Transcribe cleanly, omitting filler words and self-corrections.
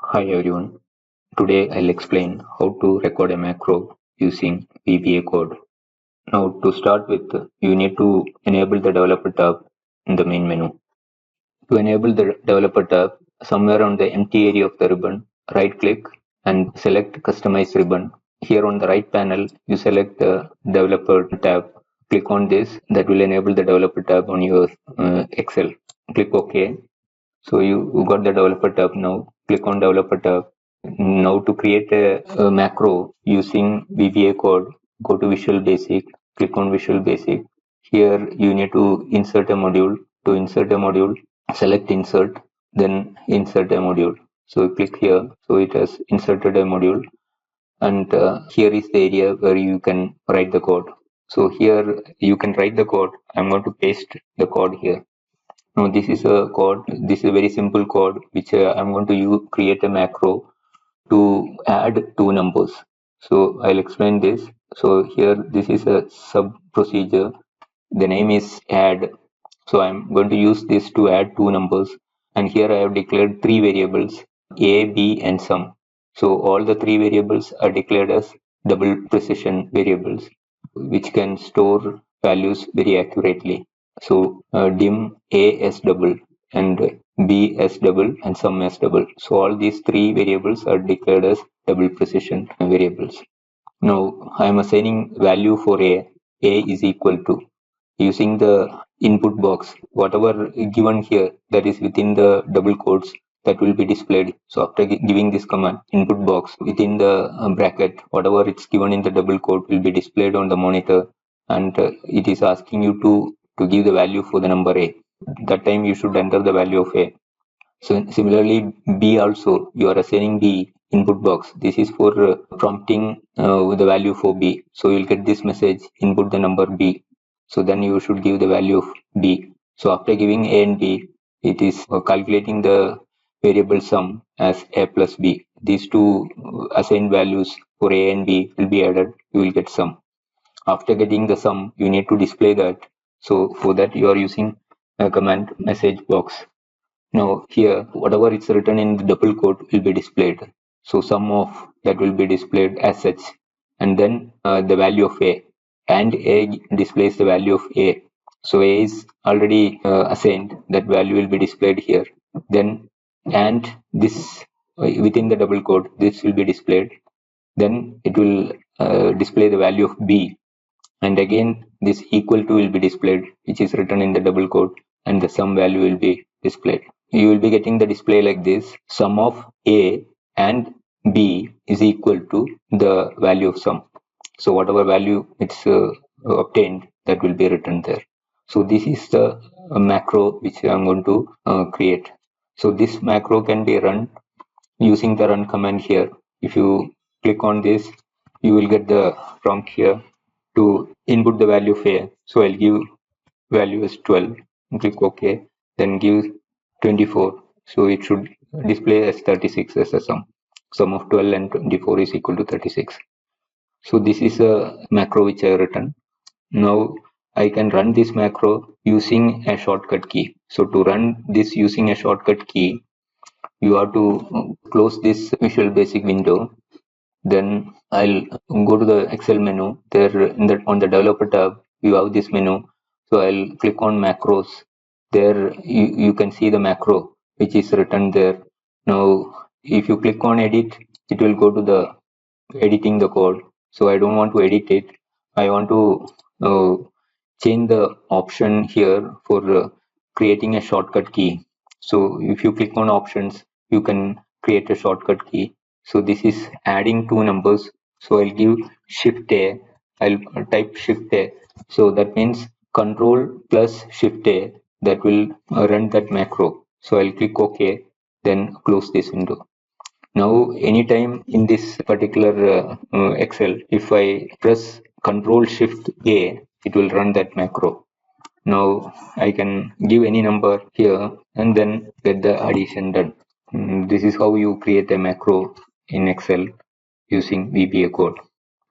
Hi everyone. Today I'll explain how to record a macro using VBA code. Now to start with, you need to enable the developer tab in the main menu. To enable the developer tab, somewhere on the empty area of the ribbon, right click and select customize ribbon. Here on the right panel, you select the developer tab. Click on this, that will enable the developer tab on your Excel. Click OK. So you got the developer tab now. Click on developer tab. Now to create a macro using VBA code, go to Visual Basic, click on Visual Basic. Here you need to insert a module. To insert a module, select insert, then insert a module. So click here. So it has inserted a module, and here is the area where you can write the code. So here you can write the code. I'm going to paste the code here. Now this is a code. This is a very simple code which I'm going to create a macro to add two numbers. So I'll explain this. So here this is a sub procedure. The name is add. So I'm going to use this to add two numbers, and here I have declared three variables a, b and sum. So all the three variables are declared as double precision variables which can store values very accurately. So dim a as double and b as double and sum as double. So all these three variables are declared as double precision variables. Now I am assigning value for a is equal to, using the input box, whatever given here that is within the double quotes, that will be displayed. So after giving this command input box, within the bracket, whatever it's given in the double quote will be displayed on the monitor, and it is asking you to give the value for the number a. That time you should enter the value of a. So similarly, B also, you are assigning B input box. This is for prompting the value for B. So you'll get this message, input the number B. So then you should give the value of B. So after giving A and B, it is calculating the variable sum as A plus B. These two assigned values for A and B will be added. You will get sum. After getting the sum, you need to display that. So for that, you are using a command message box. Now here, whatever is written in the double quote will be displayed. So sum of that will be displayed as such, and then the value of a, and a displays the value of a. So a is already assigned, that value will be displayed here. Then and this within the double quote, this will be displayed. Then it will display the value of b, and again this equal to will be displayed, which is written in the double quote, and the sum value will be displayed. You will be getting the display like this: sum of a and b is equal to the value of sum. So whatever value it's obtained, that will be written there. So this is the macro which I'm going to create. So this macro can be run using the run command here. If you click on this, you will get the prompt here to input the value of a. So I'll give value as 12, click OK, then give 24. So it should display as 36 as a sum. Sum of 12 and 24 is equal to 36. So this is a macro which I have written. Now I can run this macro using a shortcut key. So to run this using a shortcut key, you have to close this Visual Basic window. Then I'll go to the Excel menu. There on the developer tab, you have this menu. So I'll click on macros. There you can see the macro which is written there. Now if you click on edit, it will go to the editing the code. So I don't want to edit it. I want to change the option here for creating a shortcut key. So if you click on options, you can create a shortcut key. So this is adding two numbers. So I'll give shift A. I'll type shift A. So that means control plus shift A. That will run that macro. So I'll click OK, then close this window. Now anytime in this particular Excel, if I press control shift A, it will run that macro. Now I can give any number here and then get the addition done. This is how you create a macro in Excel using VBA code.